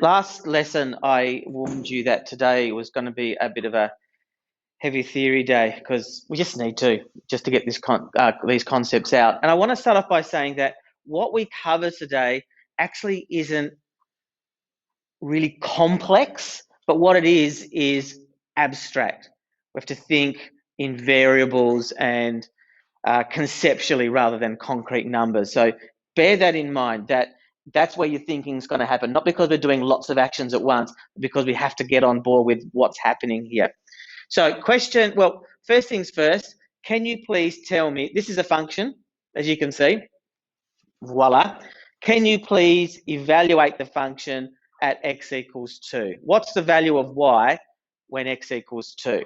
Last lesson, I warned you that today was going to be a bit of a heavy theory day because we just need to get these concepts out. And I want to start off by saying that what we cover today actually isn't really complex, but what it is abstract. We have to think in variables and conceptually rather than concrete numbers. So bear that in mind, that's where your thinking is going to happen, not because we're doing lots of actions at once, but because we have to get on board with what's happening here. So first things first, can you please tell me, this is a function, as you can see, voila. Can you please evaluate the function at x equals 2? What's the value of y when x equals 2?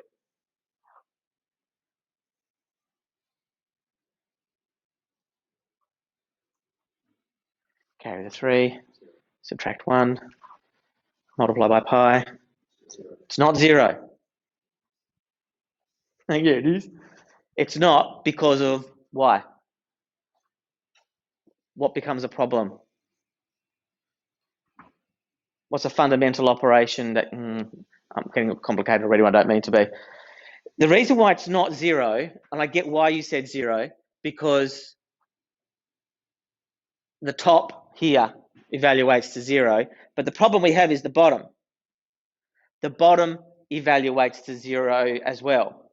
Carry the 3, subtract 1, multiply by pi. It's not 0. Yeah, it is. It's not because of why? What becomes a problem? What's a fundamental operation that... I'm getting complicated already, I don't mean to be. The reason why it's not 0, and I get why you said 0, because the top here evaluates to 0, but the problem we have is the bottom. The bottom evaluates to 0 as well.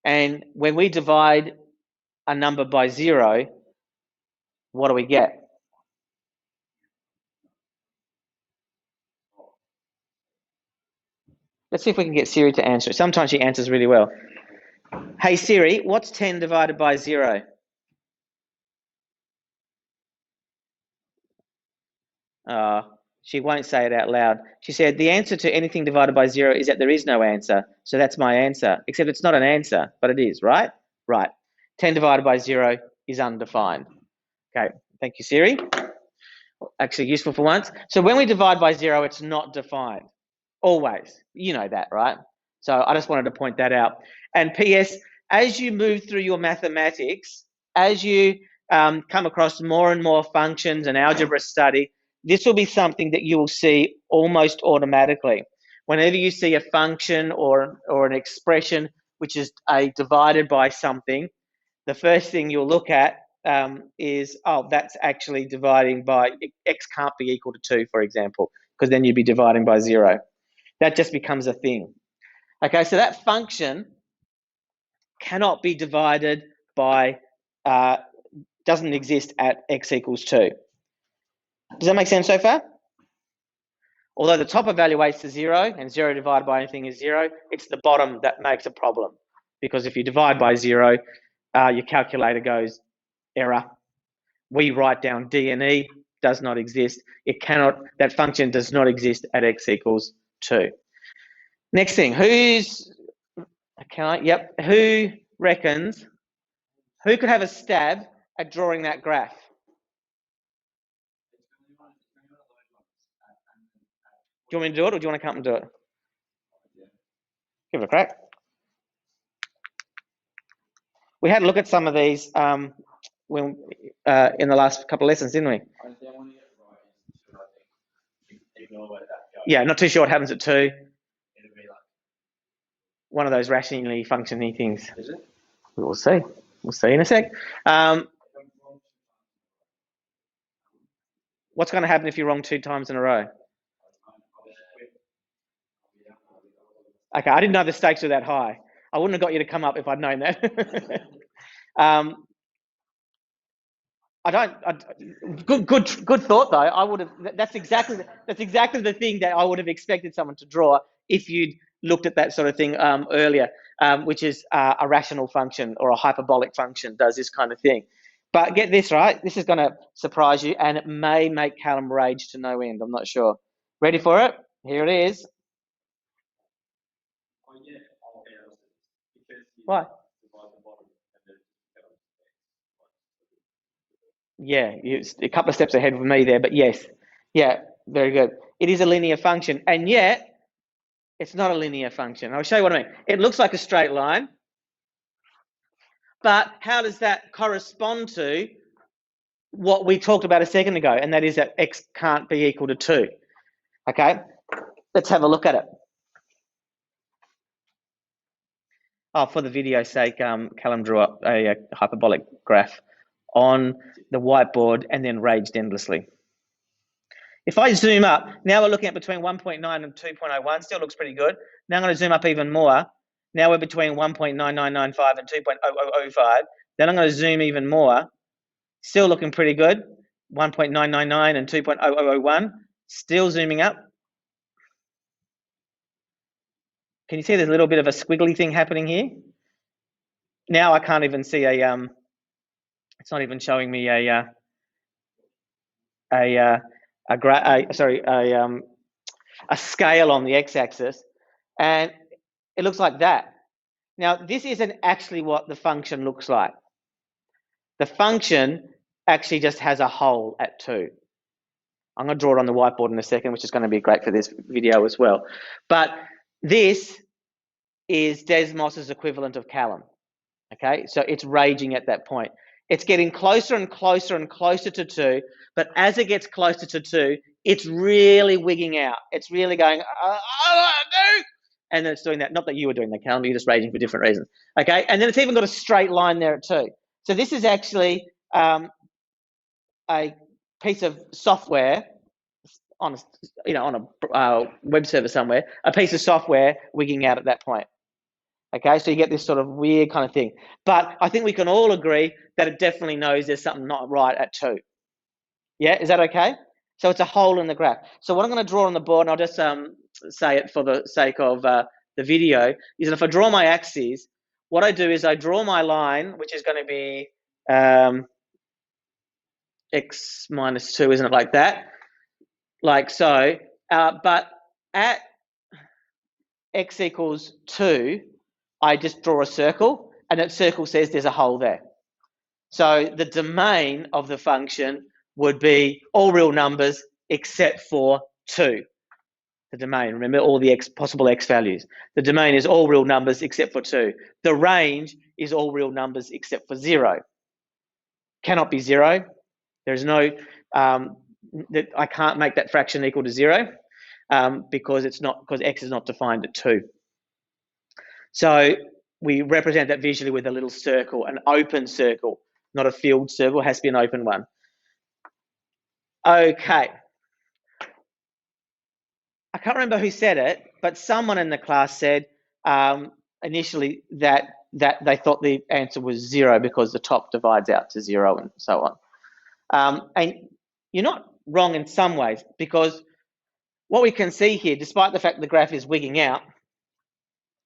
And when we divide a number by 0, what do we get? Let's see if we can get Siri to answer it. Sometimes she answers really well. Hey Siri, what's 10 divided by 0? She won't say it out loud. She said, the answer to anything divided by 0 is that there is no answer. So that's my answer. Except it's not an answer, but it is, right? Right. 10 divided by 0 is undefined. Okay, thank you, Siri. Actually useful for once. So when we divide by 0, it's not defined. Always. You know that, right? So I just wanted to point that out. And P.S., as you move through your mathematics, as you come across more and more functions and algebra study, this will be something that you will see almost automatically. Whenever you see a function or an expression which is divided by something, the first thing you'll look at is, that's actually dividing by, x can't be equal to 2, for example, because then you'd be dividing by 0. That just becomes a thing. Okay, so that function cannot be divided by, doesn't exist at x equals 2. Does that make sense so far? Although the top evaluates to 0 and 0 divided by anything is 0, it's the bottom that makes a problem. Because if you divide by 0, your calculator goes error. We write down D and E, does not exist. That function does not exist at x equals 2. Next thing, who reckons, who could have a stab at drawing that graph? Do you want me to do it, or do you want to come and do it? Give it a crack. We had a look at some of these in the last couple of lessons, didn't we? Yeah, not too sure what happens at 2. One of those rationally functioning things. Is it? We'll see. We'll see in a sec. What's going to happen if you're wrong 2 times in a row? Okay, I didn't know the stakes were that high. I wouldn't have got you to come up if I'd known that. Good thought though. I would have. That's exactly the thing that I would have expected someone to draw if you'd looked at that sort of thing earlier, which is a rational function or a hyperbolic function does this kind of thing. But get this right. This is going to surprise you, and it may make Callum rage to no end. I'm not sure. Ready for it? Here it is. Why? Yeah, a couple of steps ahead of me there, but yes. Yeah, very good. It is a linear function, and yet it's not a linear function. I'll show you what I mean. It looks like a straight line, but how does that correspond to what we talked about a second ago, and that is that x can't be equal to 2. Okay, let's have a look at it. Oh, for the video's sake, Callum drew up a hyperbolic graph on the whiteboard and then raged endlessly. If I zoom up, now we're looking at between 1.9 and 2.01, still looks pretty good. Now I'm going to zoom up even more. Now we're between 1.9995 and 2.0005. Then I'm going to zoom even more. Still looking pretty good. 1.999 and 2.0001. Still zooming up. Can you see there's a little bit of a squiggly thing happening here? Now I can't even see it's not even showing me a scale on the x-axis, and it looks like that. Now, this isn't actually what the function looks like. The function actually just has a hole at 2. I'm going to draw it on the whiteboard in a second, which is going to be great for this video as well. But this is Desmos's equivalent of Callum. Okay, so it's raging at that point. It's getting closer and closer and closer to 2, but as it gets closer to 2, it's really wigging out. It's really going, and then it's doing that. Not that you were doing that, Callum, you're just raging for different reasons. Okay, and then it's even got a straight line there at 2. So this is actually a piece of software on a web server somewhere, a piece of software wigging out at that point. Okay, so you get this sort of weird kind of thing. But I think we can all agree that it definitely knows there's something not right at 2. Yeah, is that okay? So it's a hole in the graph. So what I'm going to draw on the board, and I'll just say it for the sake of the video, is that if I draw my axes, what I do is I draw my line, which is going to be x minus 2, isn't it, like that? Like so. But at x equals 2, I just draw a circle, and that circle says there's a hole there. So the domain of the function would be all real numbers except for 2. The domain, remember all the possible x values. The domain is all real numbers except for 2. The range is all real numbers except for 0. Cannot be 0. There's no, I can't make that fraction equal to 0 because x is not defined at 2. So we represent that visually with a little circle, an open circle, not a filled circle. It has to be an open one. Okay. I can't remember who said it, but someone in the class said initially that they thought the answer was 0 because the top divides out to 0 and so on. And you're not wrong in some ways, because what we can see here, despite the fact the graph is wigging out,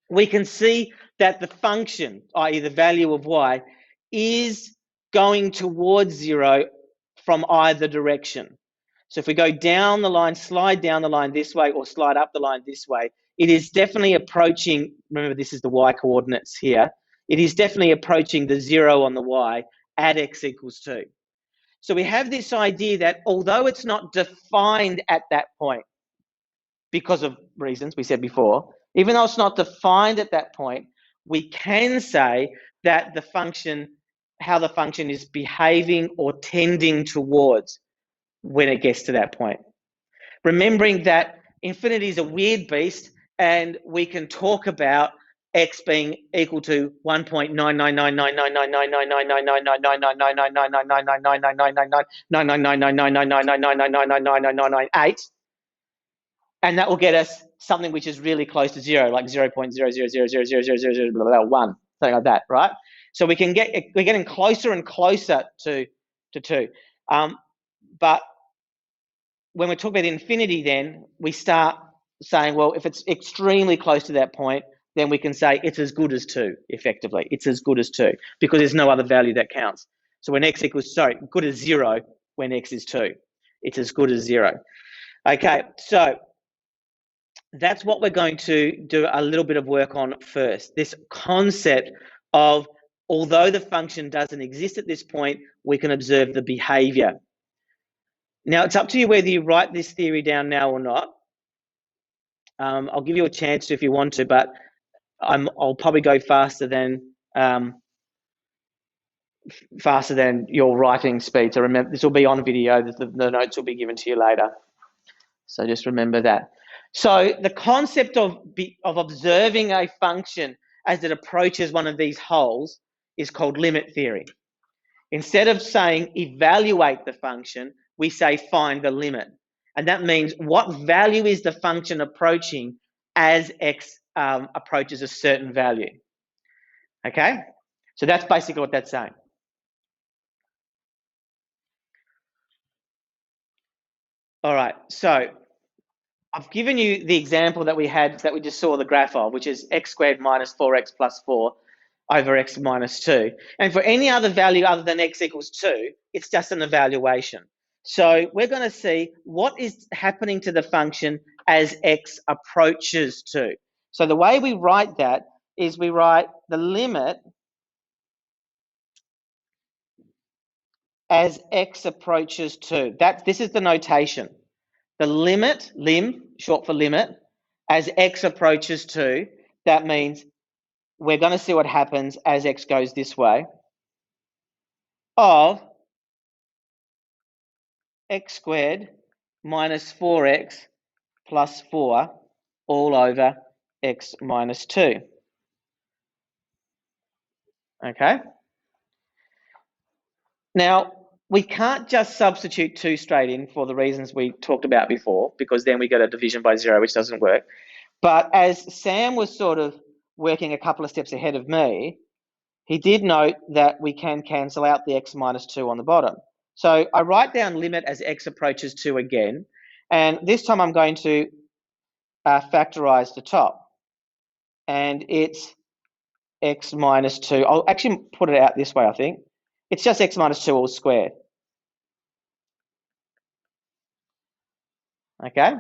we can see that the function, i.e. the value of y, is going towards 0 from either direction. So if we go down the line, slide down the line this way or slide up the line this way, it is definitely approaching, remember this is the y coordinates here, it is definitely approaching the 0 on the y at x equals 2. So we have this idea that although it's not defined at that point, because of reasons we said before, even though it's not defined at that point, we can say that the function, how the function is behaving or tending towards when it gets to that point. Remembering that infinity is a weird beast, and we can talk about x being equal to 1.99999999999999999999999999999999999999999999999, and that will get us something which is really close to 0, like 0.000000001, something like that, right? So we're getting closer and closer to 2. But when we talk about infinity, then we start saying, well, if it's extremely close to that point, then we can say it's as good as 2, effectively. It's as good as 2, because there's no other value that counts. So when x equals, good as 0 when x is 2. It's as good as 0. Okay, so that's what we're going to do a little bit of work on first. This concept of, although the function doesn't exist at this point, we can observe the behavior. Now, it's up to you whether you write this theory down now or not. I'll give you a chance to if you want to, but I'll probably go faster than faster than your writing speed. So remember, this will be on video. The notes will be given to you later. So just remember that. So the concept of observing a function as it approaches one of these holes is called limit theory. Instead of saying evaluate the function, we say find the limit. And that means what value is the function approaching as x approaches a certain value. Okay? So that's basically what that's saying. All right, so I've given you the example that we had, that we just saw the graph of, which is x squared minus 4x plus 4 over x minus 2. And for any other value other than x equals 2, it's just an evaluation. So we're going to see what is happening to the function as x approaches 2. So the way we write that is we write the limit as x approaches 2. This is the notation. The limit, lim, short for limit, as x approaches 2, that means we're going to see what happens as x goes this way, of x squared minus 4x plus 4 all over x minus 2. Okay? Now, we can't just substitute 2 straight in for the reasons we talked about before, because then we get a division by 0, which doesn't work. But as Sam was sort of working a couple of steps ahead of me, he did note that we can cancel out the x minus 2 on the bottom. So I write down limit as x approaches 2 again, and this time I'm going to factorize the top. And it's x minus 2. I'll actually put it out this way, I think. It's just x minus 2 all squared. Okay?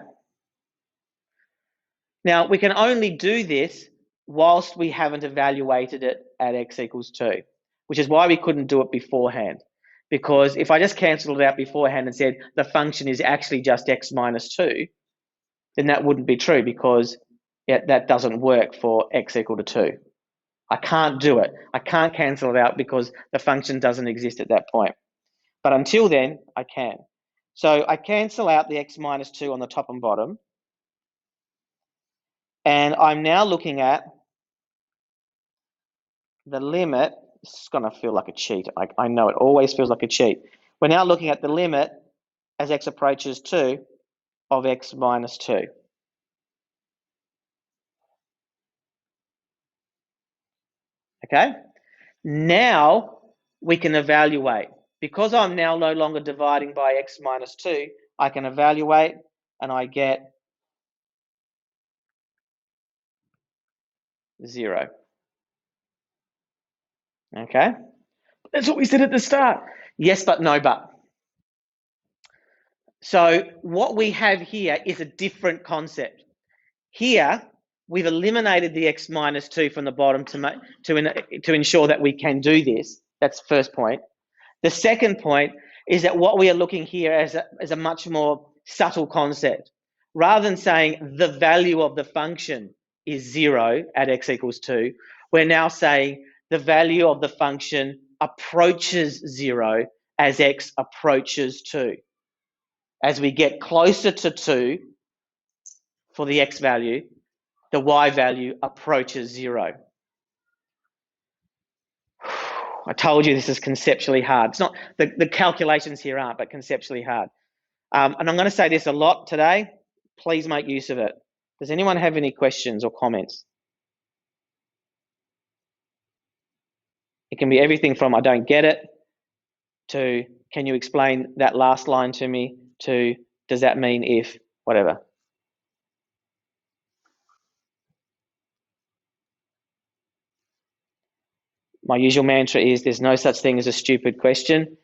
Now, we can only do this whilst we haven't evaluated it at x equals 2, which is why we couldn't do it beforehand. Because if I just cancelled it out beforehand and said the function is actually just x minus 2, then that wouldn't be true, because that doesn't work for x equal to 2. I can't do it. I can't cancel it out because the function doesn't exist at that point. But until then, I can. So I cancel out the x minus 2 on the top and bottom. And I'm now looking at the limit. This is going to feel like a cheat. I know it always feels like a cheat. We're now looking at the limit as x approaches 2 of x minus 2. Okay? Now we can evaluate. Because I'm now no longer dividing by x minus 2, I can evaluate and I get 0. Okay? That's what we said at the start. Yes, but no, but. So what we have here is a different concept. Here, we've eliminated the x minus 2 from the bottom to ensure that we can do this. That's the first point. The second point is that what we are looking here as a much more subtle concept. Rather than saying the value of the function is 0 at x equals 2, we're now saying the value of the function approaches 0 as x approaches 2. As we get closer to 2 for the x value, the y value approaches 0. I told you this is conceptually hard. It's not, the calculations here aren't, but conceptually hard. And I'm going to say this a lot today. Please make use of it. Does anyone have any questions or comments? It can be everything from I don't get it to can you explain that last line to me to does that mean if, whatever. My usual mantra is there's no such thing as a stupid question.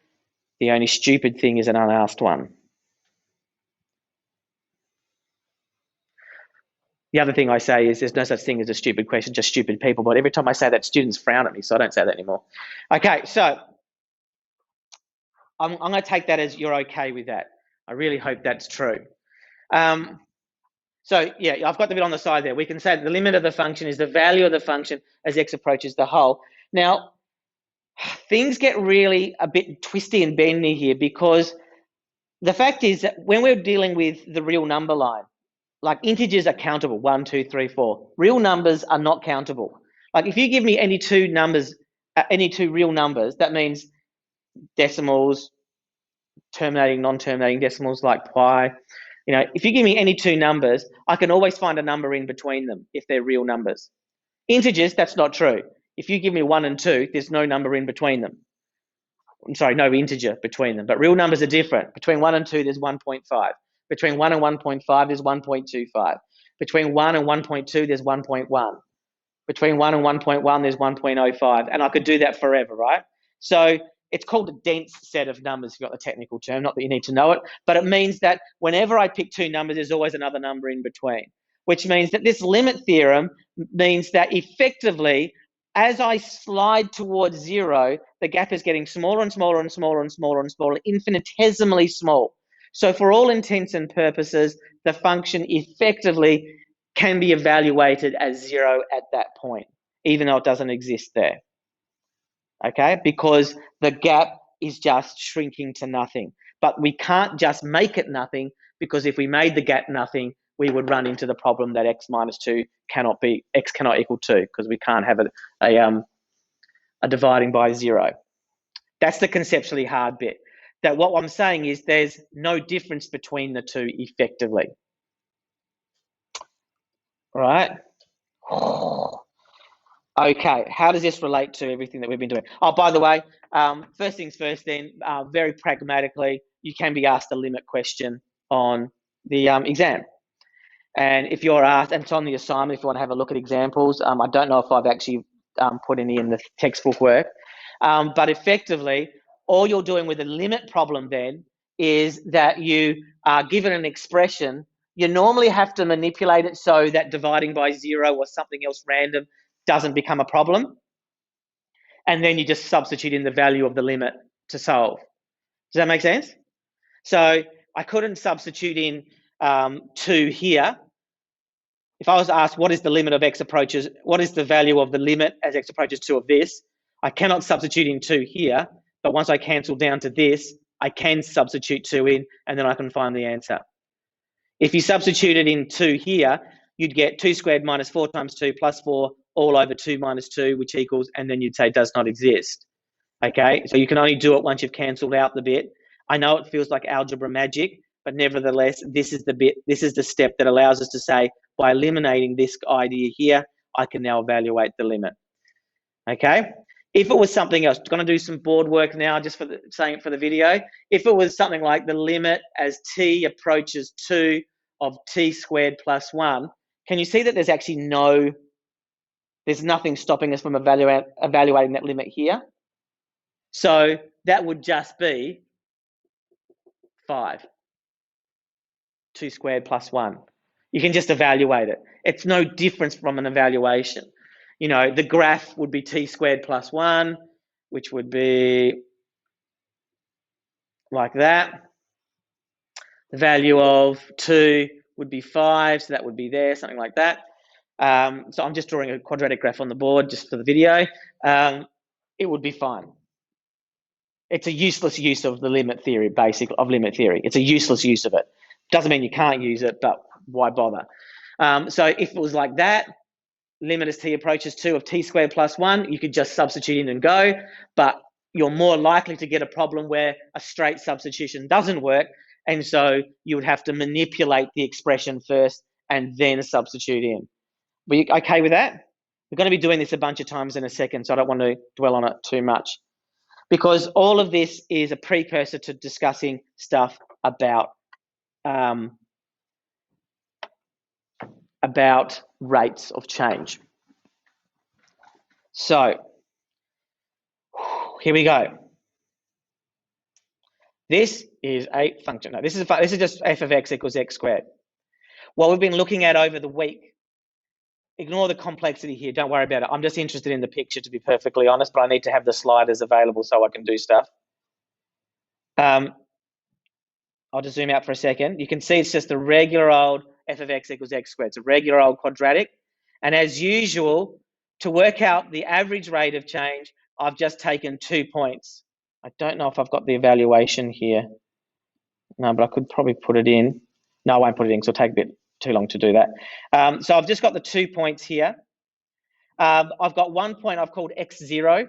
The only stupid thing is an unasked one. The other thing I say is there's no such thing as a stupid question, just stupid people. But every time I say that, students frown at me, so I don't say that anymore. Okay, so I'm going to take that as you're okay with that. I really hope that's true. So yeah, I've got the bit on the side there. We can say the limit of the function is the value of the function as x approaches the whole. Now, things get really a bit twisty and bendy here, because the fact is that when we're dealing with the real number line, like integers are countable, 1, 2, 3, 4. Real numbers are not countable. Like if you give me any two numbers, any two real numbers, that means decimals, terminating, non-terminating decimals like pi. You know, if you give me any two numbers, I can always find a number in between them if they're real numbers. Integers, that's not true. If you give me 1 and 2, there's no number in between them. I'm sorry, no integer between them. But real numbers are different. Between 1 and 2, there's 1.5. Between 1 and 1.5, there's 1.25. Between 1 and 1.2, there's 1.1. Between 1 and 1.1, there's 1.05. And I could do that forever, right? So it's called a dense set of numbers, if you've got the technical term, not that you need to know it. But it means that whenever I pick two numbers, there's always another number in between, which means that this limit theorem means that effectively, as I slide towards zero, the gap is getting smaller and smaller and smaller and smaller and smaller, infinitesimally small. So for all intents and purposes, the function effectively can be evaluated as zero at that point, even though it doesn't exist there. Okay, because the gap is just shrinking to nothing. But we can't just make it nothing, because if we made the gap nothing, we would run into the problem that x minus 2 cannot be, x cannot equal 2, because we can't have a dividing by zero. That's the conceptually hard bit. That what I'm saying is there's no difference between the two effectively. Right? Okay, how does this relate to everything that we've been doing? Oh, by the way, first things first then, very pragmatically, you can be asked a limit question on the exam. And if you're asked, and it's on the assignment if you want to have a look at examples, I don't know if I've actually put any in the textbook work, but effectively, all you're doing with a limit problem then is that you are given an expression. You normally have to manipulate it so that dividing by zero or something else random doesn't become a problem. And then you just substitute in the value of the limit to solve. Does that make sense? So I couldn't substitute in 2 here. If I was asked what is the limit of x approaches, what is the value of the limit as x approaches 2 of this, I cannot substitute in 2 here, but once I cancel down to this, I can substitute 2 in, and then I can find the answer. If you substituted in 2 here, you'd get 2 squared minus 4 times 2 plus 4 all over 2 minus 2, which equals, and then you'd say does not exist. Okay, so you can only do it once you've cancelled out the bit. I know it feels like algebra magic, but nevertheless, this is the bit, this is the step that allows us to say, by eliminating this idea here, I can now evaluate the limit. Okay, if it was something else, going to do some board work now, just for saying it for the video. If it was something like the limit as t approaches 2 of t squared plus 1, can you see that there's actually there's nothing stopping us from evaluating that limit here? So that would just be 5. 2 squared plus 1. You can just evaluate it. It's no difference from an evaluation. You know, the graph would be t squared plus 1, which would be like that. The value of 2 would be 5, so that would be there, something like that. So I'm just drawing a quadratic graph on the board just for the video. It would be fine. It's a useless use of the limit theory, basically, of limit theory. It's a useless use of it. Doesn't mean you can't use it, but why bother? So if it was like that, limit as t approaches 2 of t squared plus 1, you could just substitute in and go, but you're more likely to get a problem where a straight substitution doesn't work, and so you would have to manipulate the expression first and then substitute in. Are you okay with that? We're going to be doing this a bunch of times in a second, so I don't want to dwell on it too much, because all of this is a precursor to discussing stuff about rates of change. So here we go. This is a function. No, this is just f of x equals x squared. What we've been looking at over the week, ignore the complexity here, don't worry about it. I'm just interested in the picture, to be perfectly honest, but I need to have the sliders available so I can do stuff. I'll just zoom out for a second. You can see it's just a regular old f of x equals x squared. It's a regular old quadratic. And as usual, to work out the average rate of change, I've just taken 2 points. I don't know if I've got the evaluation here. No, but I could probably put it in. No, I won't put it in because it'll take a bit too long to do that. So I've just got the 2 points here. I've got 1 point I've called x0.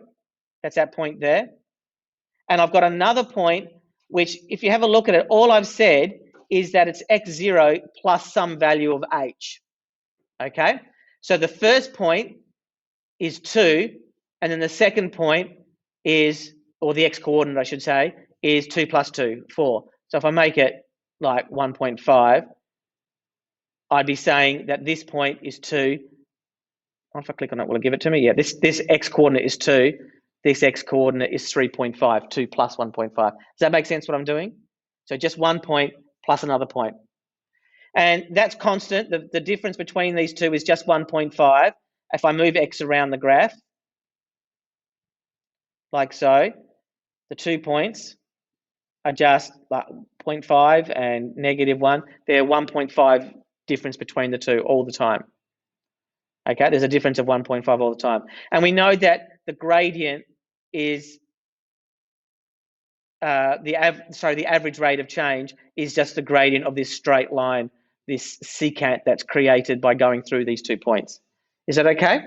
That's that point there. And I've got another point, which if you have a look at it, all I've said is that it's x0 plus some value of h. Okay? So the first point is 2, and then the second point is, or the x-coordinate, I should say, is 2 plus 2, 4. So if I make it like 1.5, I'd be saying that this point is 2. If I click on it, will it give it to me? Yeah, this x-coordinate is 2. This x-coordinate is 3.5, 2 plus 1.5. Does that make sense what I'm doing? So just 1 point plus another point. And that's constant. The difference between these two is just 1.5. If I move x around the graph, like so, the 2 points are just like 0.5 and -1. They're 1.5 difference between the two all the time. Okay, there's a difference of 1.5 all the time. And we know that the gradient is the average rate of change is just the gradient of this straight line, this secant that's created by going through these 2 points. Is that okay?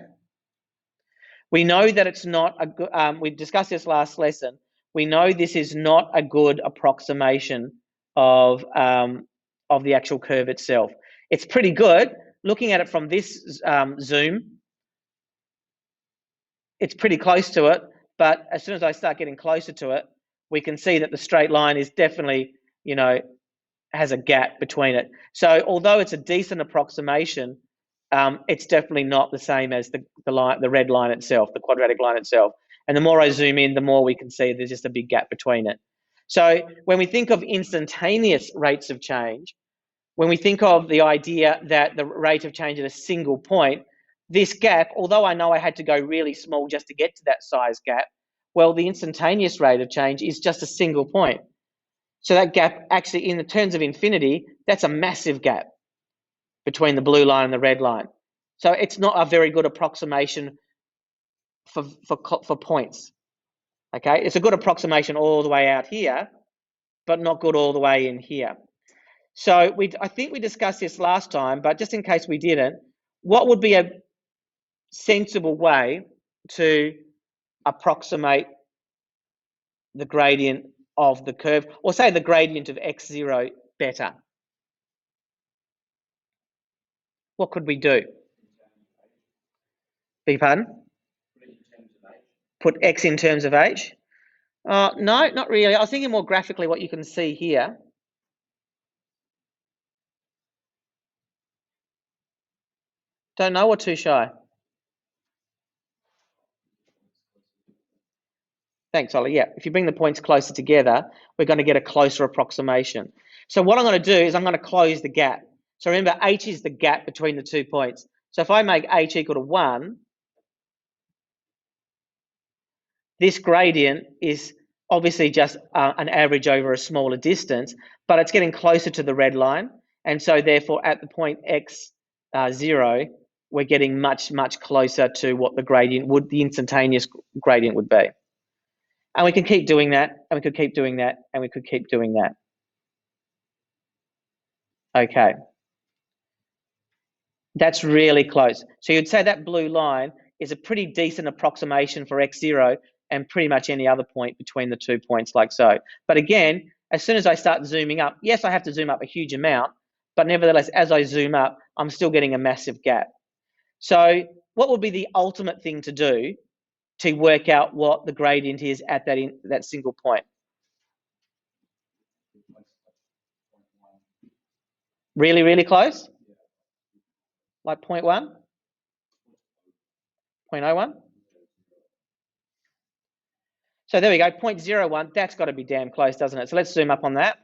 We know that it's not a good, we discussed this last lesson. We know this is not a good approximation of the actual curve itself. It's pretty good. Looking at it from this zoom, it's pretty close to it, but as soon as I start getting closer to it, we can see that the straight line is definitely, has a gap between it. So although it's a decent approximation, it's definitely not the same as the red line itself, the quadratic line itself. And the more I zoom in, the more we can see there's just a big gap between it. So when we think of instantaneous rates of change, when we think of the idea that the rate of change at a single point, this gap, although I know I had to go really small just to get to that size gap, well, the instantaneous rate of change is just a single point. So that gap actually, in the terms of infinity, that's a massive gap between the blue line and the red line. So it's not a very good approximation for points. Okay, it's a good approximation all the way out here, but not good all the way in here. So I think we discussed this last time, but just in case we didn't, what would be a sensible way to approximate the gradient of the curve, or say the gradient of x0 better? What could we do? Beg your pardon? Put x in terms of h? No, not really. I was thinking more graphically what you can see here. Don't know, or too shy? Thanks, Ollie. Yeah, if you bring the points closer together, we're going to get a closer approximation. So what I'm going to do is I'm going to close the gap. So remember, h is the gap between the 2 points. So if I make h equal to 1, this gradient is obviously just an average over a smaller distance, but it's getting closer to the red line. And so therefore, at the point x0, we're getting much, much closer to what the gradient would, the instantaneous gradient would be. And we can keep doing that, and we could keep doing that, and we could keep doing that. Okay. That's really close. So you'd say that blue line is a pretty decent approximation for x0 and pretty much any other point between the 2 points, like so. But again, as soon as I start zooming up, yes, I have to zoom up a huge amount, but nevertheless, as I zoom up, I'm still getting a massive gap. So what would be the ultimate thing to do to work out what the gradient is at that single point? Really, really close? Like 0.1? 0.01? So there we go, 0.01, that's got to be damn close, doesn't it? So let's zoom up on that.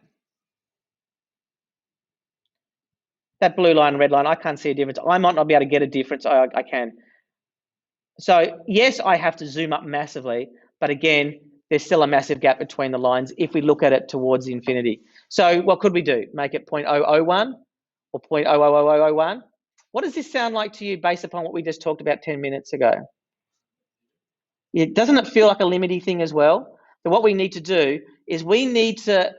That blue line and red line, I can't see a difference. I might not be able to get a difference. I can. So yes, I have to zoom up massively, but again, there's still a massive gap between the lines if we look at it towards infinity. So what could we do? Make it 0.001 or 0.00001? What does this sound like to you based upon what we just talked about 10 minutes ago? Doesn't it feel like a limiting thing as well? So what we need to do is we need to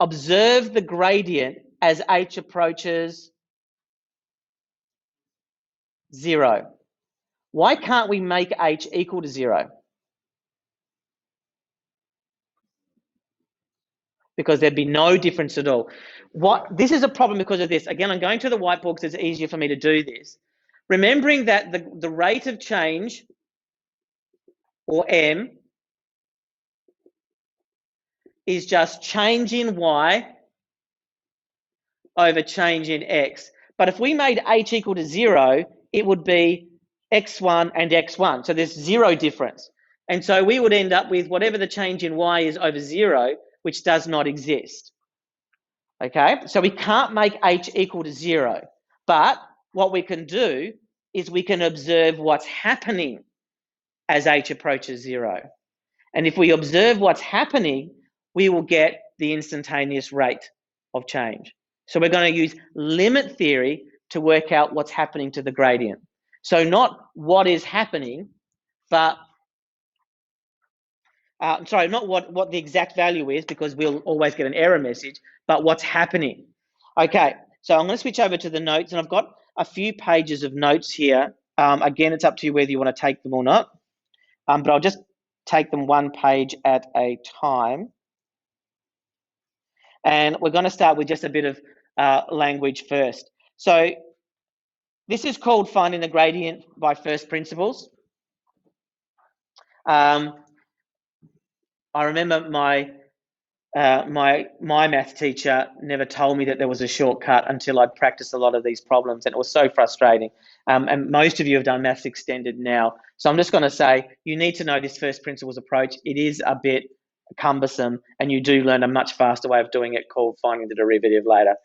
observe the gradient as h approaches 0. Why can't we make h equal to 0? Because there'd be no difference at all. This is a problem because of this. Again, I'm going to the whiteboard because it's easier for me to do this. Remembering that the rate of change, or m, is just change in y over change in x. But if we made h equal to 0, it would be x1 and x1. So there's 0 difference. And so we would end up with whatever the change in y is over 0, which does not exist. Okay, so we can't make h equal to 0. But what we can do is we can observe what's happening as h approaches 0. And if we observe what's happening, we will get the instantaneous rate of change. So we're going to use limit theory to work out what's happening to the gradient. So not what is happening, but not what the exact value is, because we'll always get an error message, but what's happening. Okay, so I'm going to switch over to the notes, and I've got a few pages of notes here. Again, it's up to you whether you want to take them or not, but I'll just take them one page at a time. And we're going to start with just a bit of language first. So this is called finding the gradient by first principles. I remember my math teacher never told me that there was a shortcut until I'd practiced a lot of these problems, and it was so frustrating. And most of you have done Maths Extended now. So I'm just going to say you need to know this first principles approach. It is a bit cumbersome, and you do learn a much faster way of doing it called finding the derivative later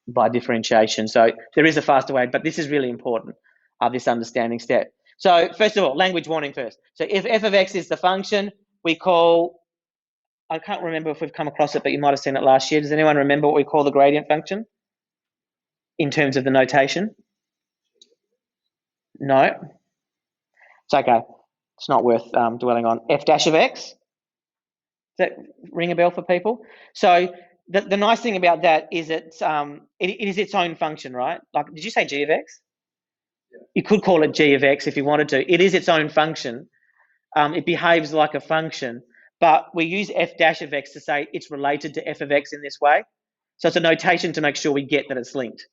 by differentiation. So there is a faster way, but this is really important, this understanding step. So first of all, language warning first. So if f of x is the function, we call, I can't remember if we've come across it, but you might have seen it last year. Does anyone remember what we call the gradient function in terms of the notation? No? It's okay. It's not worth dwelling on. F dash of x? Does that ring a bell for people? So the nice thing about that is it is its own function, right? Like, did you say g of x? Yeah. You could call it g of x if you wanted to. It is its own function. It behaves like a function, but we use f dash of x to say it's related to f of x in this way. So it's a notation to make sure we get that it's linked.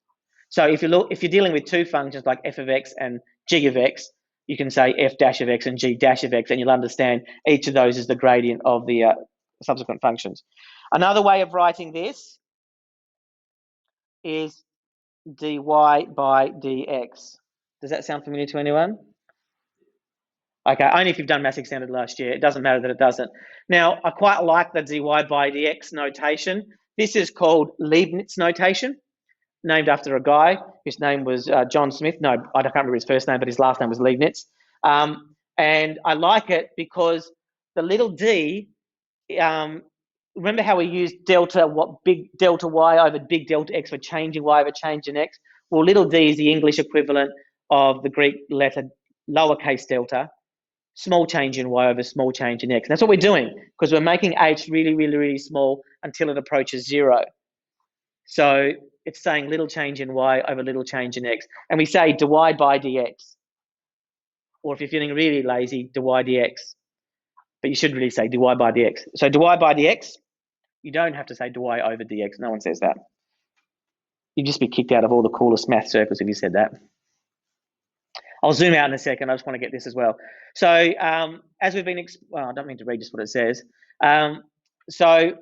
So if you're dealing with two functions like f of x and g of x, you can say f dash of x and g dash of x, and you'll understand each of those is the gradient of the subsequent functions. Another way of writing this is dy by dx. Does that sound familiar to anyone? Okay, only if you've done Maths Extended last year. It doesn't matter that it doesn't. Now, I quite like the dy by dx notation. This is called Leibniz notation, named after a guy whose name was John Smith. No, I can't remember his first name, but his last name was Leibniz. And I like it because the little d, remember how we used big delta y over big delta x for changing y over change in x? Well, little d is the English equivalent of the Greek letter lowercase delta, small change in y over small change in x. And that's what we're doing, because we're making h really, really, really small until it approaches 0. So it's saying little change in y over little change in x. And we say dy by dx. Or if you're feeling really lazy, dy dx. But you should really say dy by dx. So dy by dx, you don't have to say dy over dx. No one says that. You'd just be kicked out of all the coolest math circles if you said that. I'll zoom out in a second. I just want to get this as well. So as we've been, well, I don't mean to read just what it says. So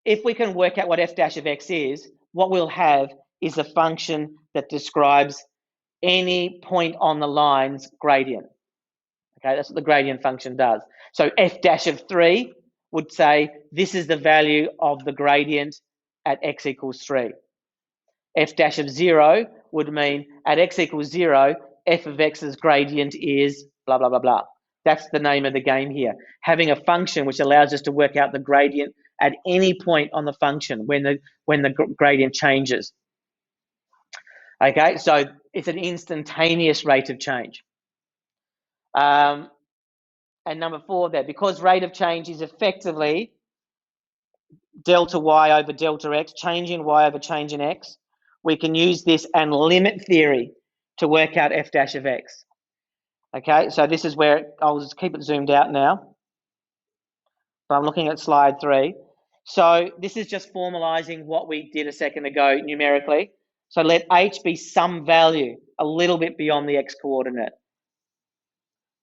if we can work out what f dash of x is, what we'll have is a function that describes any point on the line's gradient. Okay, that's what the gradient function does. So f dash of 3 would say this is the value of the gradient at x equals 3. F dash of 0 would mean at x equals 0, f of x's gradient is blah, blah, blah, blah. That's the name of the game here. Having a function which allows us to work out the gradient at any point on the function when the gradient changes. Okay, so it's an instantaneous rate of change. and number 4 there. Because rate of change is effectively delta y over delta x, change in y over change in x, we can use this and limit theory to work out f dash of x. Okay, so this is where I'll just keep it zoomed out now. So I'm looking at slide 3. So this is just formalizing what we did a second ago numerically. So let h be some value a little bit beyond the x coordinate.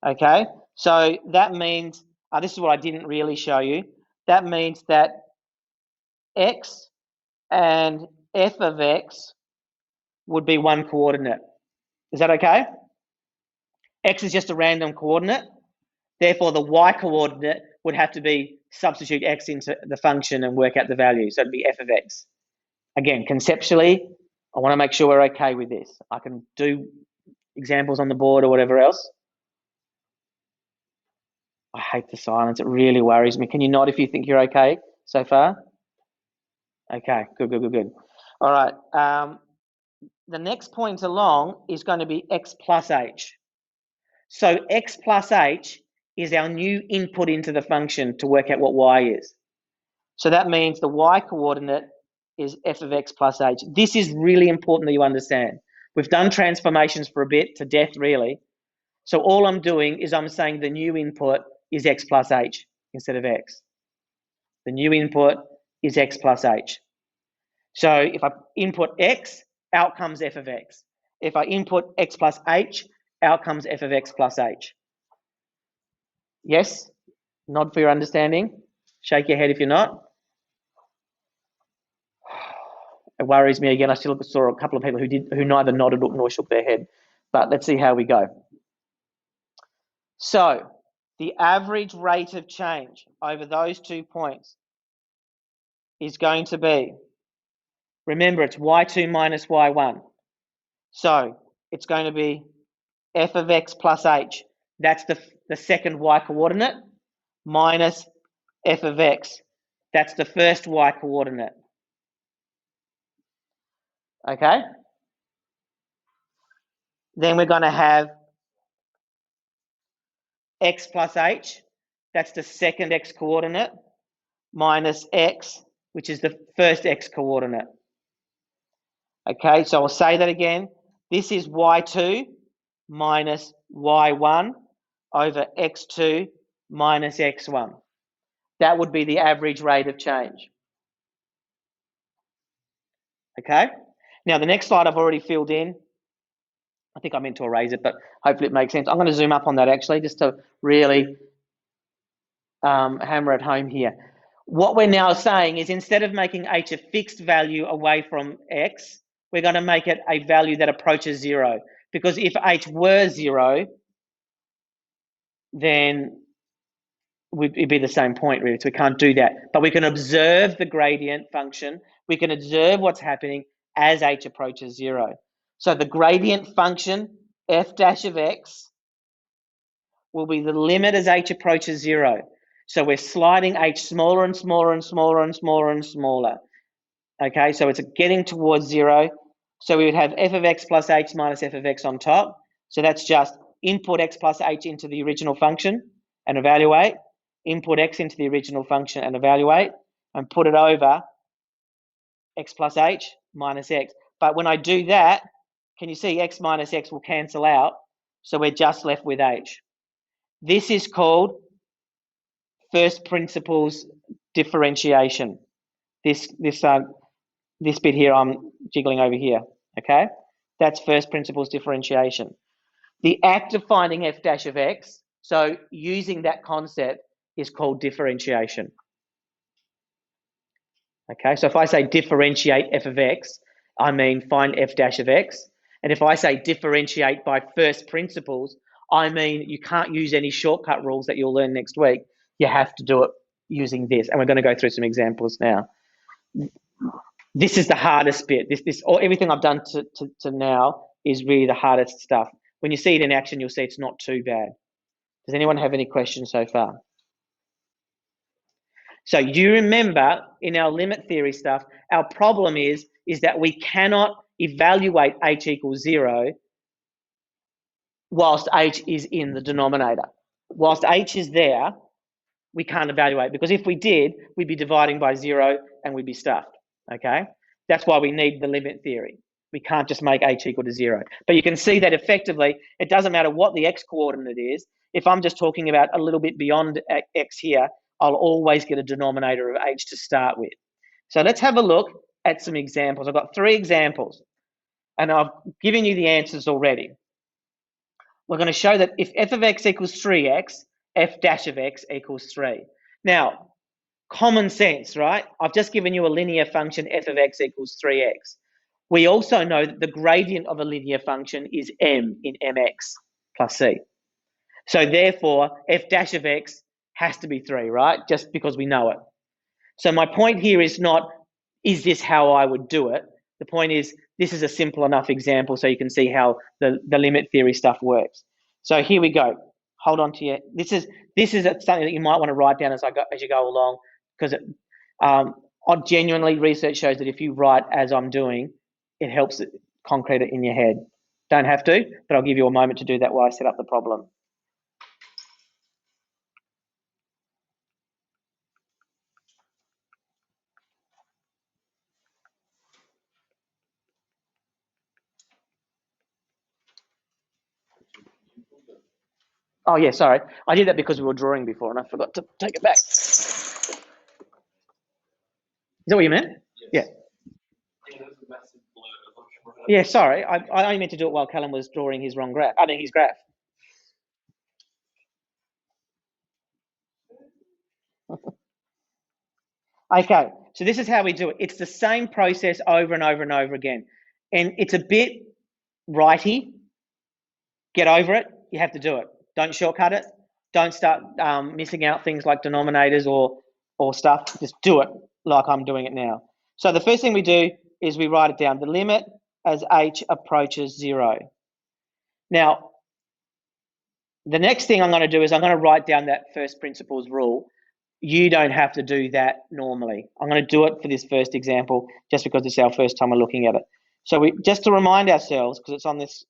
Okay, so that means, this is what I didn't really show you. That means that x and f of x would be one coordinate. Is that okay? X is just a random coordinate. Therefore, the y coordinate would have to be substitute x into the function and work out the value. So it'd be f of x. Again, conceptually, I want to make sure we're okay with this. I can do examples on the board or whatever else. I hate the silence. It really worries me. Can you nod if you think you're okay so far? Okay, good. All right. The next point along is going to be x plus h. So x plus h is our new input into the function to work out what y is. So that means the y coordinate is f of x plus h. This is really important that you understand. We've done transformations for a bit, to death really. So all I'm doing is I'm saying the new input is x plus h instead of x. The new input is x plus h. So if I input x, out comes f of x. If I input x plus h, out comes f of x plus h. Yes? Nod for your understanding. Shake your head if you're not. It worries me again. I still saw a couple of people who neither nodded nor shook their head. But let's see how we go. So the average rate of change over those 2 points is going to be, remember, it's y2 minus y1. So it's going to be f of x plus h. That's the second y coordinate, minus f of x. That's the first y coordinate. Okay? Then we're going to have x plus h. That's the second x coordinate, minus x, which is the first x coordinate. Okay, so I'll say that again. This is y2 minus y1 over x2 minus x1. That would be the average rate of change. Okay, now the next slide I've already filled in. I think I meant to erase it, but hopefully it makes sense. I'm going to zoom up on that actually, just to really hammer it home here. What we're now saying is, instead of making h a fixed value away from x, we're going to make it a value that approaches 0. Because if h were 0, then it'd be the same point really. So we can't do that. But we can observe the gradient function. We can observe what's happening as h approaches 0. So the gradient function, f dash of x, will be the limit as h approaches 0. So we're sliding h smaller and smaller and smaller and smaller and smaller. Okay, so it's getting towards 0. So we would have f of x plus h minus f of x on top. So that's just input x plus h into the original function and evaluate, input x into the original function and evaluate, and put it over x plus h minus x. But when I do that, can you see x minus x will cancel out? So we're just left with h. This is called first principles differentiation. This bit here I'm jiggling over here, okay? That's first principles differentiation. The act of finding f dash of x, so using that concept, is called differentiation. Okay, so if I say differentiate f of x, I mean find f dash of x. And if I say differentiate by first principles, I mean you can't use any shortcut rules that you'll learn next week. You have to do it using this. And we're going to go through some examples now. This is the hardest bit. Everything I've done to now is really the hardest stuff. When you see it in action, you'll see it's not too bad. Does anyone have any questions so far? So you remember in our limit theory stuff, our problem is that we cannot evaluate h equals 0 whilst h is in the denominator. whilst h is there, we can't evaluate, because if we did, we'd be dividing by 0 and we'd be stuffed, okay? That's why we need the limit theory. We can't just make h equal to 0. But you can see that effectively, it doesn't matter what the x coordinate is. If I'm just talking about a little bit beyond x here, I'll always get a denominator of h to start with. So let's have a look at some examples. I've got 3 examples, and I've given you the answers already. We're going to show that if f of x equals 3x, f dash of x equals 3. Now, common sense, right? I've just given you a linear function, f of x equals 3x. We also know that the gradient of a linear function is m in mx plus c. So therefore, f dash of x has to be 3, right? Just because we know it. So my point here is not, is this how I would do it? The point is, this is a simple enough example so you can see how the limit theory stuff works. So here we go. Hold on to your, this is something that you might want to write down as you go along, because genuinely research shows that if you write as I'm doing, it helps it concrete it in your head. Don't have to, but I'll give you a moment to do that while I set up the problem. Oh yeah, sorry. I did that because we were drawing before and I forgot to take it back. Is that what you meant? Yes. Yeah. Yeah, sorry. I only meant to do it while Callum was drawing his wrong graph. I mean, his graph. Okay, so this is how we do it. It's the same process over and over and over again. And it's a bit righty. Get over it. You have to do it. Don't shortcut it. Don't start missing out things like denominators or stuff. Just do it like I'm doing it now. So the first thing we do is we write it down. The limit as h approaches 0. Now, the next thing I'm going to do is I'm going to write down that first principles rule. You don't have to do that normally. I'm going to do it for this first example just because it's our first time we're looking at it. So just to remind ourselves, because it's on this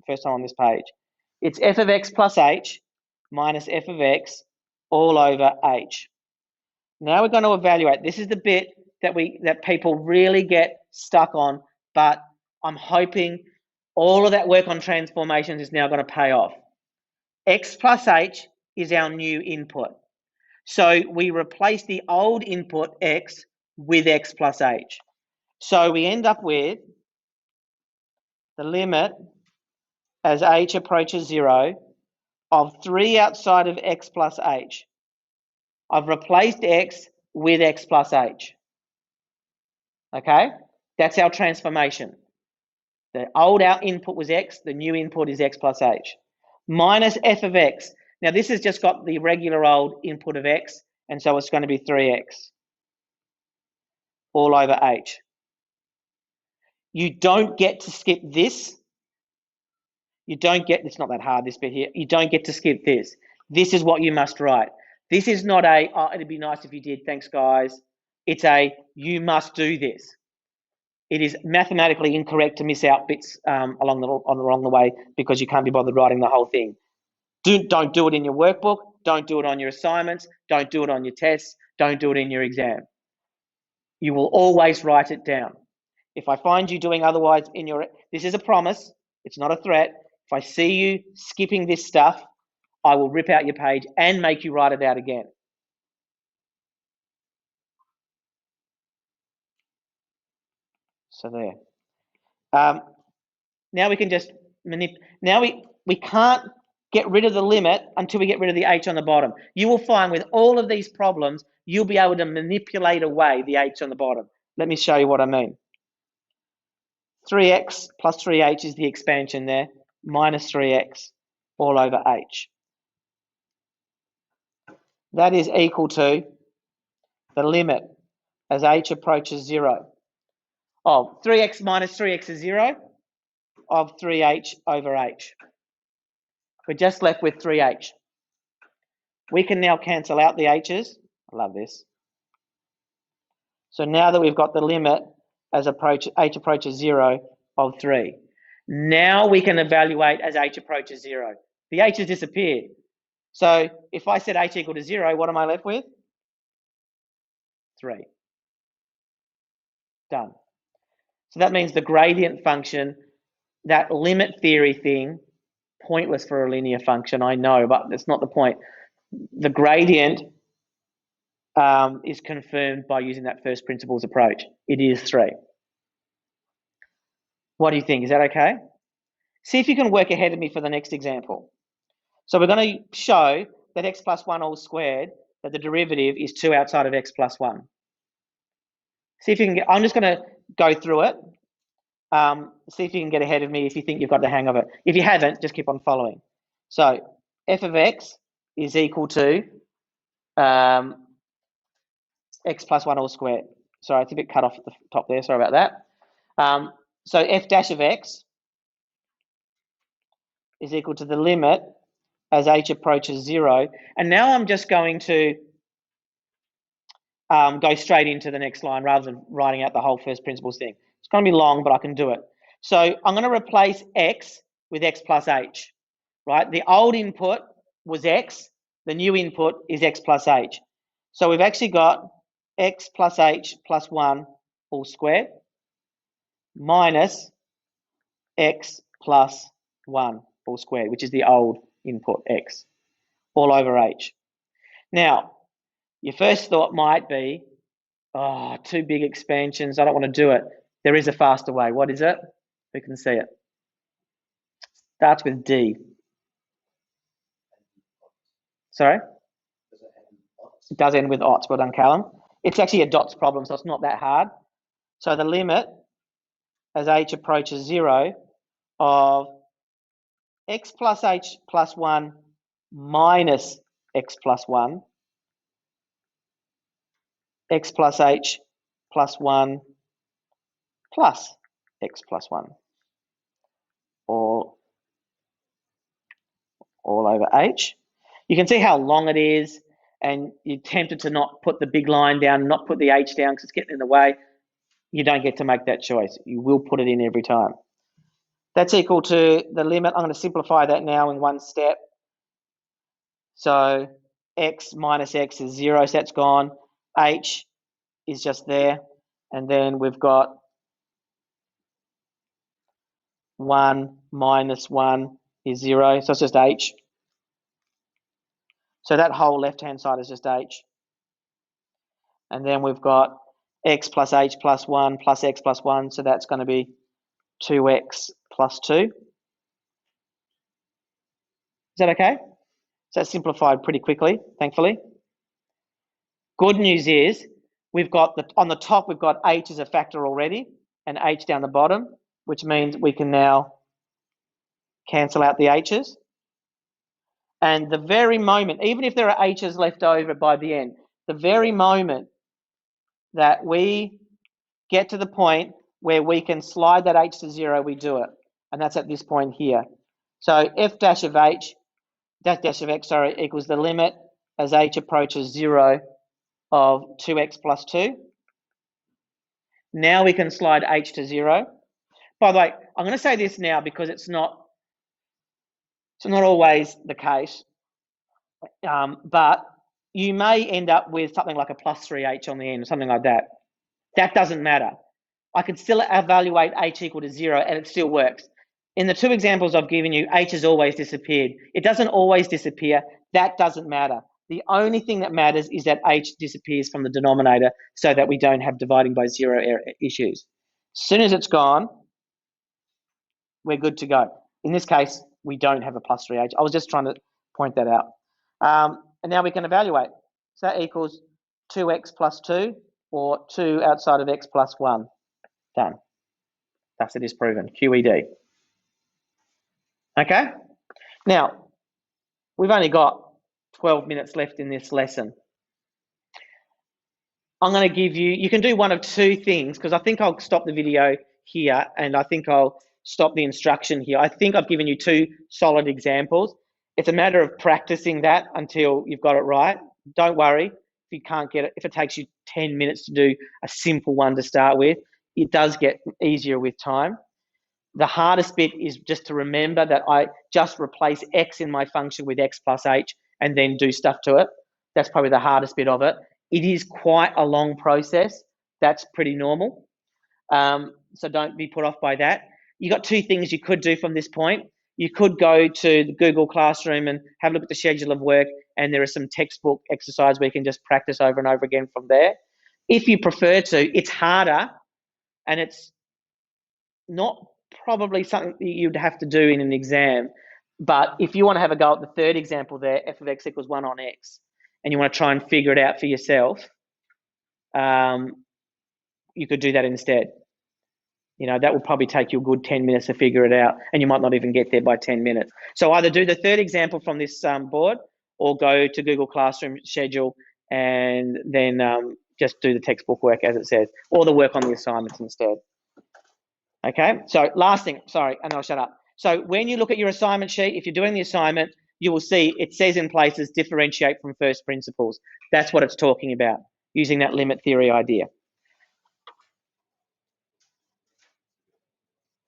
first time on this page, it's f of x plus h minus f of x all over h. Now we're going to evaluate. This is the bit that people really get stuck on, but I'm hoping all of that work on transformations is now going to pay off. X plus h is our new input. So we replace the old input x with x plus h. So we end up with the limit as h approaches 0 of 3 outside of x plus h. I've replaced x with x plus h. Okay? That's our transformation. The old out input was x, the new input is x plus h. Minus f of x. Now this has just got the regular old input of x, and so it's going to be 3x all over h. You don't get to skip this. You don't get, it's not that hard, this bit here. You don't get to skip this. This is what you must write. This is not a, oh, it'd be nice if you did, thanks guys. It's a, you must do this. It is mathematically incorrect to miss out bits along the way because you can't be bothered writing the whole thing. Don't do it in your workbook. Don't do it on your assignments. Don't do it on your tests. Don't do it in your exam. You will always write it down. If I find you doing otherwise this is a promise. It's not a threat. If I see you skipping this stuff, I will rip out your page and make you write it out again. So there. Now we can just now we can't get rid of the limit until we get rid of the h on the bottom. You will find with all of these problems, you'll be able to manipulate away the h on the bottom. Let me show you what I mean. 3x plus 3h is the expansion there, minus 3x all over h. That is equal to the limit as h approaches 0 of 3x minus 3x is 0 of 3h over h. We're just left with 3h. We can now cancel out the h's. I love this. So now that we've got the limit as h approaches 0 of 3, now we can evaluate as h approaches 0. The h has disappeared. So if I set h equal to 0, what am I left with? 3. Done. So that means the gradient function, that limit theory thing, pointless for a linear function, I know, but that's not the point. The gradient is confirmed by using that first principles approach. It is 3. What do you think? Is that okay? See if you can work ahead of me for the next example. So we're going to show that x plus 1 all squared, that the derivative is 2 outside of x plus 1. See if you can get, I'm just going to go through it. See if you can get ahead of me if you think you've got the hang of it. If you haven't, just keep on following. So f of x is equal to x plus 1 all squared. Sorry, it's a bit cut off at the top there. Sorry about that. So f dash of x is equal to the limit as h approaches 0. And now I'm just going to go straight into the next line rather than writing out the whole first principles thing. It's going to be long, but I can do it. So I'm going to replace x with x plus h, right? The old input was x. The new input is x plus h. So we've actually got x plus h plus 1 all squared minus x plus 1 all squared, which is the old input x, all over h. Now, your first thought might be, oh, 2 big expansions, I don't want to do it. There is a faster way. What is it? Who can see it? Starts with D. Sorry? It does end with ots. Well done, Callum. It's actually a dots problem, so it's not that hard. So the limit as h approaches 0 of x plus h plus 1 minus x plus 1, x plus h plus 1 plus x plus 1, all over h. You can see how long it is, and you're tempted to not put the big line down, not put the h down because it's getting in the way. You don't get to make that choice. You will put it in every time. That's equal to the limit. I'm going to simplify that now in one step. So x minus x is 0, so that's gone. H is just there. And then we've got 1 minus 1 is 0, so it's just h. So that whole left-hand side is just h. And then we've got x plus h plus 1 plus x plus 1, so that's going to be 2x plus 2. Is that okay? So that's simplified pretty quickly, thankfully. Good news is we've got on the top, we've got h as a factor already and h down the bottom, which means we can now cancel out the h's. And the very moment, even if there are h's left over by the end, the very moment that we get to the point where we can slide that h to 0, we do it. And that's at this point here. So f dash of h, dash of x, sorry, equals the limit as h approaches 0 of 2x plus 2. Now we can slide h to 0. By the way, I'm going to say this now because it's not always the case, but you may end up with something like a plus 3h on the end or something like that. That doesn't matter. I can still evaluate h equal to 0 and it still works. In the 2 examples I've given you, h has always disappeared. It doesn't always disappear. That doesn't matter. The only thing that matters is that h disappears from the denominator so that we don't have dividing by 0 issues. As soon as it's gone, we're good to go. In this case, we don't have a plus 3h. I was just trying to point that out. And now we can evaluate. So that equals 2x plus 2 or 2 outside of x plus 1. Done. Thus it is proven. QED. Okay? Now, we've only got 12 minutes left in this lesson. I'm going to give you can do one of 2 things because I think I'll stop the video here and I think I'll stop the instruction here. I think I've given you 2 solid examples. It's a matter of practicing that until you've got it right. Don't worry if you can't get it. If it takes you 10 minutes to do a simple one to start with, it does get easier with time. The hardest bit is just to remember that I just replace x in my function with x plus h and then do stuff to it. That's probably the hardest bit of it. It is quite a long process. That's pretty normal. So don't be put off by that. You got two things you could do from this point. You could go to the Google Classroom and have a look at the schedule of work, and there are some textbook exercises where you can just practice over and over again from there. If you prefer to, it's harder, and it's not probably something that you'd have to do in an exam. But if you want to have a go at the third example there, f of x equals 1 on x, and you want to try and figure it out for yourself, you could do that instead. That will probably take you a good 10 minutes to figure it out, and you might not even get there by 10 minutes. So either do the third example from this board, or go to Google Classroom schedule and then just do the textbook work as it says, or the work on the assignments instead. Okay, so last thing, sorry, and I'll shut up. So when you look at your assignment sheet, if you're doing the assignment, you will see it says in places differentiate from first principles. That's what it's talking about, using that limit theory idea.